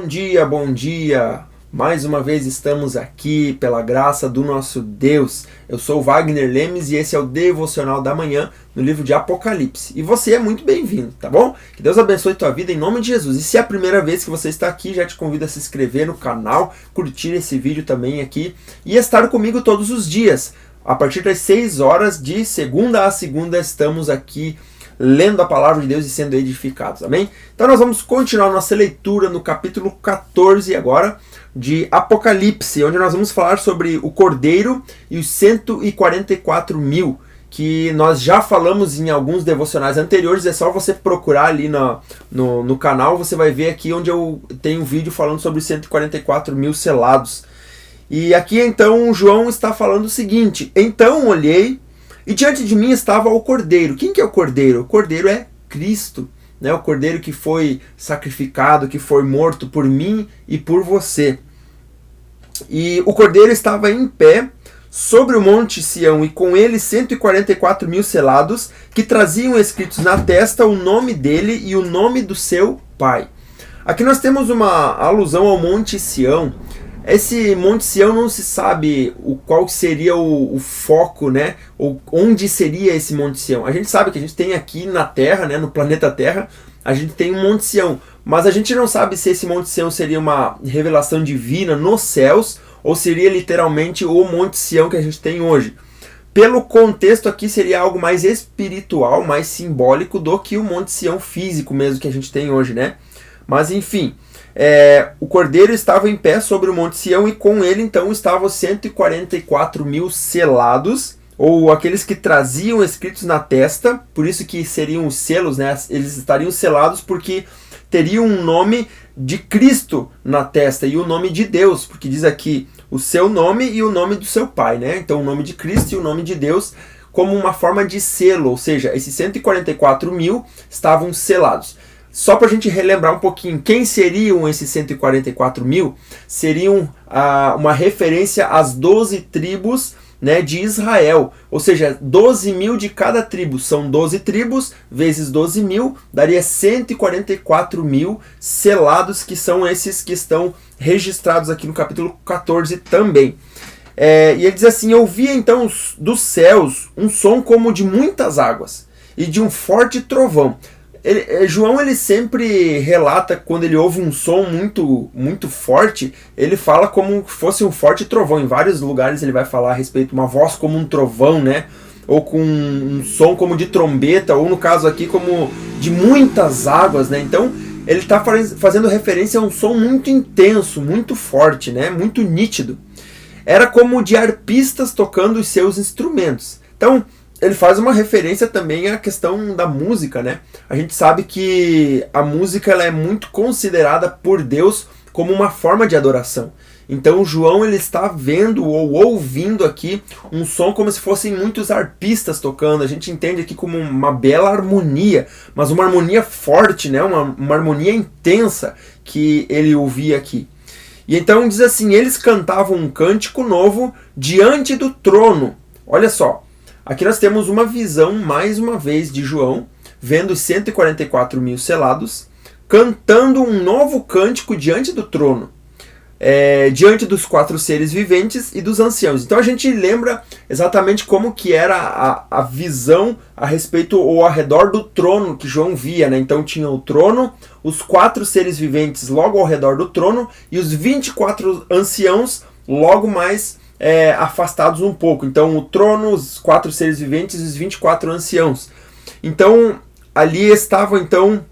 Bom dia, bom dia! Mais uma vez estamos aqui pela graça do nosso Deus. Eu sou o Wagner Lemes e esse é o Devocional da Manhã no livro de Apocalipse. E você é muito bem-vindo, tá bom? Que Deus abençoe tua vida em nome de Jesus. E se é a primeira vez que você está aqui, já te convido a se inscrever no canal, curtir esse vídeo também aqui e estar comigo todos os dias. A partir das 6 horas, de segunda a segunda, estamos aqui lendo a palavra de Deus e sendo edificados, amém? Então nós vamos continuar nossa leitura no capítulo 14 agora de Apocalipse, onde nós vamos falar sobre o Cordeiro e os 144 mil, que nós já falamos em alguns devocionais anteriores. É só você procurar ali no canal, você vai ver aqui onde eu tenho um vídeo falando sobre os 144 mil selados. E aqui então João está falando o seguinte: então olhei e diante de mim estava o Cordeiro. Quem que é o Cordeiro? O Cordeiro é Cristo, né? O Cordeiro que foi sacrificado, que foi morto por mim e por você. E o Cordeiro estava em pé sobre o monte Sião, e com ele 144 mil selados, que traziam escritos na testa o nome dele e o nome do seu pai. Aqui nós temos uma alusão ao monte Sião. Esse Monte Sião não se sabe qual seria o foco, né? Ou onde seria esse Monte Sião. A gente sabe que a gente tem aqui na Terra, né? No planeta Terra, a gente tem um Monte Sião. Mas a gente não sabe se esse Monte Sião seria uma revelação divina nos céus ou seria literalmente o Monte Sião que a gente tem hoje. Pelo contexto aqui seria algo mais espiritual, mais simbólico do que o Monte Sião físico mesmo que a gente tem hoje, né? Mas enfim... o Cordeiro estava em pé sobre o Monte Sião e com ele então estavam 144 mil selados, ou aqueles que traziam escritos na testa, por isso que seriam os selos, né? Eles estariam selados porque teriam um nome de Cristo na testa e o nome de Deus, porque diz aqui o seu nome e o nome do seu pai, né? Então o nome de Cristo e o nome de Deus como uma forma de selo, ou seja, esses 144 mil estavam selados. Só para a gente relembrar um pouquinho, quem seriam esses 144 mil? Seriam uma referência às 12 tribos, né, de Israel. Ou seja, 12 mil de cada tribo. São 12 tribos vezes 12 mil, daria 144 mil selados, que são esses que estão registrados aqui no capítulo 14 também. E ele diz assim: eu vi então dos céus um som como de muitas águas e de um forte trovão. João ele sempre relata quando ele ouve um som muito forte, ele fala como se fosse um forte trovão. Em vários lugares ele vai falar a respeito de uma voz como um trovão, né? Ou com um som como de trombeta, ou no caso aqui como de muitas águas, né? Então ele está fazendo referência a um som muito intenso, muito forte, né? Muito nítido. Era como de arpistas tocando os seus instrumentos. Então ele faz uma referência também à questão da música, né? A gente sabe que a música ela é muito considerada por Deus como uma forma de adoração. Então João ele está vendo ou ouvindo aqui um som como se fossem muitos arpistas tocando. A gente entende aqui como uma bela harmonia, mas uma harmonia forte, né? Uma harmonia intensa que ele ouvia aqui. E então diz assim: eles cantavam um cântico novo diante do trono. Olha só. Aqui nós temos uma visão, mais uma vez, de João, vendo os 144 mil selados, cantando um novo cântico diante do trono, diante dos 4 seres viventes e dos anciãos. Então a gente lembra exatamente como que era a visão a respeito ou ao redor do trono que João via, né? Então tinha o trono, os 4 seres viventes logo ao redor do trono e os 24 anciãos logo mais afastados um pouco. Então o trono, os 4 seres viventes e os 24 anciãos. Então ali estavam então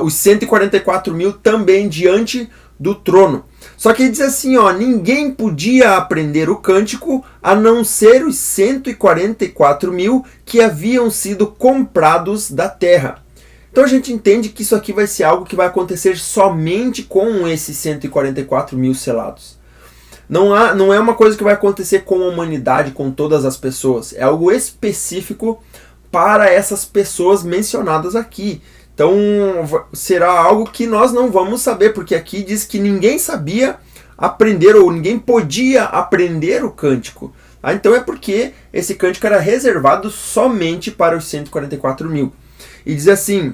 os 144 mil também diante do trono. Só que ele diz assim, ó: ninguém podia aprender o cântico a não ser os 144 mil que haviam sido comprados da terra. Então a gente entende que isso aqui vai ser algo que vai acontecer somente com esses 144 mil selados. Não é uma coisa que vai acontecer com a humanidade, com todas as pessoas. É algo específico para essas pessoas mencionadas aqui. Então será algo que nós não vamos saber, porque aqui diz que ninguém sabia aprender ou ninguém podia aprender o cântico. Então é porque esse cântico era reservado somente para os 144 mil. E diz assim: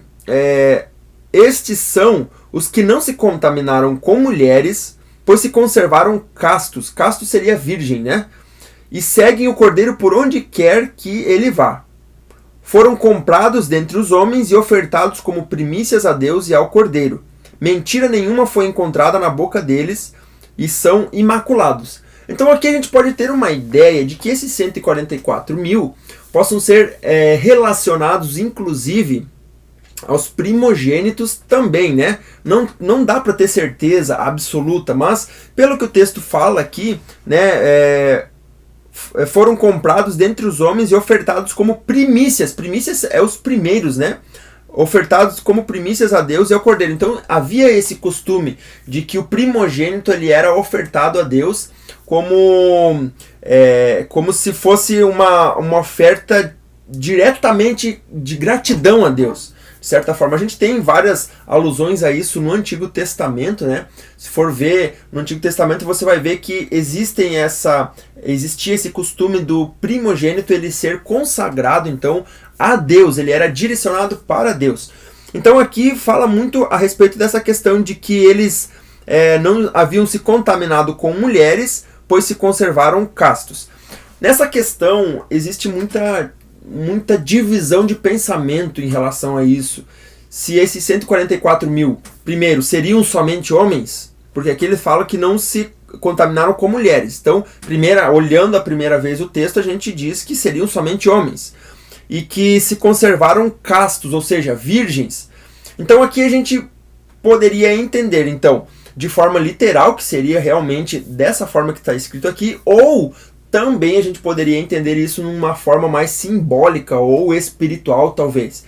estes são os que não se contaminaram com mulheres, pois se conservaram castos. Casto seria virgem, né? E seguem o Cordeiro por onde quer que ele vá. Foram comprados dentre os homens e ofertados como primícias a Deus e ao Cordeiro. Mentira nenhuma foi encontrada na boca deles e são imaculados. Então aqui a gente pode ter uma ideia de que esses 144 mil possam ser relacionados, inclusive, aos primogênitos também, né? Não dá para ter certeza absoluta, mas pelo que o texto fala aqui, né, foram comprados dentre os homens e ofertados como primícias. Primícias é os primeiros, né? Ofertados como primícias a Deus e ao Cordeiro. Então havia esse costume de que o primogênito ele era ofertado a Deus como se fosse uma oferta diretamente de gratidão a Deus. De certa forma, a gente tem várias alusões a isso no Antigo Testamento, né? Se for ver no Antigo Testamento, você vai ver que existia esse costume do primogênito ele ser consagrado, então, a Deus, ele era direcionado para Deus. Então aqui fala muito a respeito dessa questão de que eles não haviam se contaminado com mulheres, pois se conservaram castos. Nessa questão existe muita divisão de pensamento em relação a isso. Se esses 144 mil, primeiro, seriam somente homens, porque aqui ele fala que não se contaminaram com mulheres. Então, olhando a primeira vez o texto, a gente diz que seriam somente homens. E que se conservaram castos, ou seja, virgens. Então aqui a gente poderia entender, então, de forma literal, que seria realmente dessa forma que está escrito aqui, ou também a gente poderia entender isso numa forma mais simbólica ou espiritual, talvez.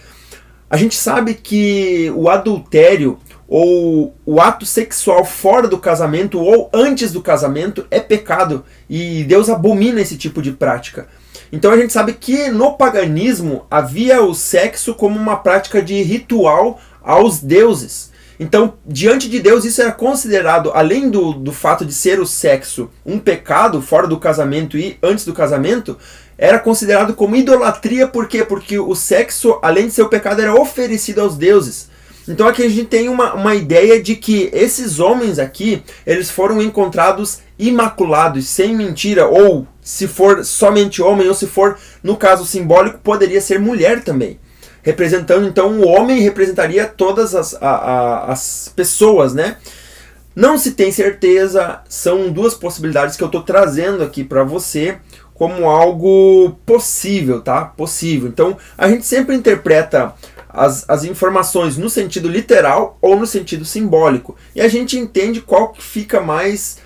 A gente sabe que o adultério ou o ato sexual fora do casamento ou antes do casamento é pecado e Deus abomina esse tipo de prática. Então a gente sabe que no paganismo havia o sexo como uma prática de ritual aos deuses. Então, diante de Deus, isso era considerado, além do fato de ser o sexo um pecado fora do casamento e antes do casamento, era considerado como idolatria. Por quê? Porque o sexo, além de ser o pecado, era oferecido aos deuses. Então aqui a gente tem uma ideia de que esses homens aqui, eles foram encontrados imaculados, sem mentira, ou se for somente homem, ou se for, no caso simbólico, poderia ser mulher também. Representando, então, o homem representaria todas as pessoas, né? Não se tem certeza, são duas possibilidades que eu estou trazendo aqui para você como algo possível, tá? Possível. Então, a gente sempre interpreta as informações no sentido literal ou no sentido simbólico. E a gente entende qual que fica mais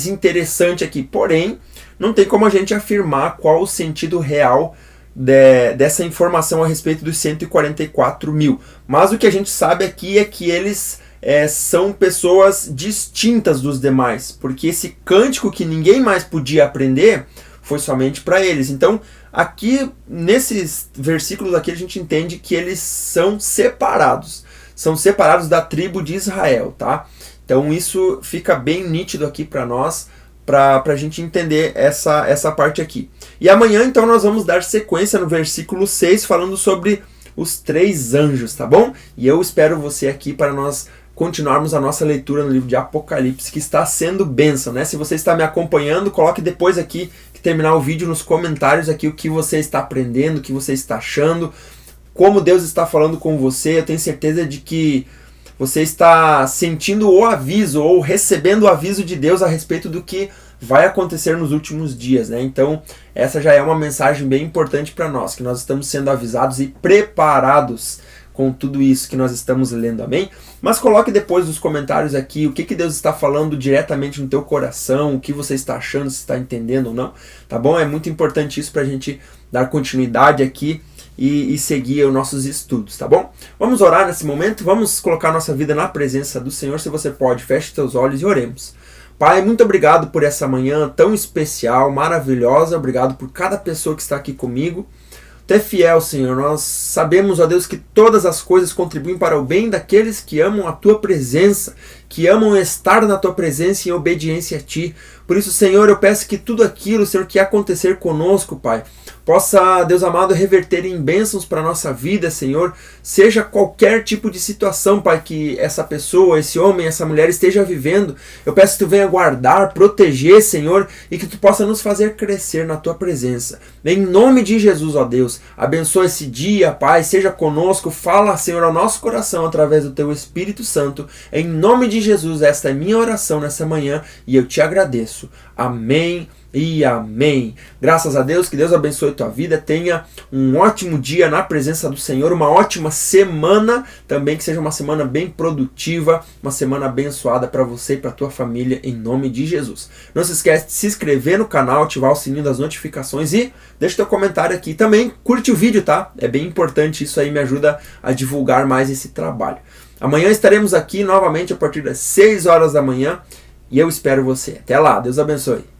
interessante aqui. Porém, não tem como a gente afirmar qual o sentido real dessa informação a respeito dos 144 mil. Mas o que a gente sabe aqui é que eles são pessoas distintas dos demais, porque esse cântico que ninguém mais podia aprender foi somente para eles. Então, aqui, nesses versículos aqui, a gente entende que eles são separados da tribo de Israel, tá? Então, isso fica bem nítido aqui para nós, para a gente entender essa parte aqui. E amanhã, então, nós vamos dar sequência no versículo 6, falando sobre os 3 anjos, tá bom? E eu espero você aqui para nós continuarmos a nossa leitura no livro de Apocalipse, que está sendo bênção, né? Se você está me acompanhando, coloque depois aqui, que terminar o vídeo, nos comentários aqui o que você está aprendendo, o que você está achando, como Deus está falando com você. Eu tenho certeza de que você está sentindo o aviso ou recebendo o aviso de Deus a respeito do que vai acontecer nos últimos dias, né? Então, essa já é uma mensagem bem importante para nós, que nós estamos sendo avisados e preparados com tudo isso que nós estamos lendo, amém? Mas coloque depois nos comentários aqui o que Deus está falando diretamente no teu coração, o que você está achando, se está entendendo ou não, tá bom? É muito importante isso para a gente dar continuidade aqui e seguir os nossos estudos, tá bom? Vamos orar nesse momento, vamos colocar nossa vida na presença do Senhor. Se você pode, feche seus olhos e oremos. Pai, muito obrigado por essa manhã tão especial, maravilhosa. Obrigado por cada pessoa que está aqui comigo. Tu é fiel, Senhor. Nós sabemos, ó Deus, que todas as coisas contribuem para o bem daqueles que amam a Tua presença, que amam estar na Tua presença em obediência a Ti. Por isso, Senhor, eu peço que tudo aquilo, Senhor, que acontecer conosco, Pai, possa, Deus amado, reverter em bênçãos para a nossa vida, Senhor, seja qualquer tipo de situação, Pai, que essa pessoa, esse homem, essa mulher esteja vivendo. Eu peço que Tu venha guardar, proteger, Senhor, e que Tu possa nos fazer crescer na Tua presença. Em nome de Jesus, ó Deus, abençoa esse dia, Pai, seja conosco, fala, Senhor, ao nosso coração através do Teu Espírito Santo. Em nome de Jesus, esta é minha oração nessa manhã e eu Te agradeço. Amém e amém. Graças a Deus, que Deus abençoe a tua vida, tenha um ótimo dia na presença do Senhor, uma ótima semana, também que seja uma semana bem produtiva, uma semana abençoada para você e para tua família, em nome de Jesus. Não se esquece de se inscrever no canal, ativar o sininho das notificações e deixa teu comentário aqui. Também curte o vídeo, tá? É bem importante, isso aí me ajuda a divulgar mais esse trabalho. Amanhã estaremos aqui novamente a partir das 6 horas da manhã e eu espero você. Até lá, Deus abençoe.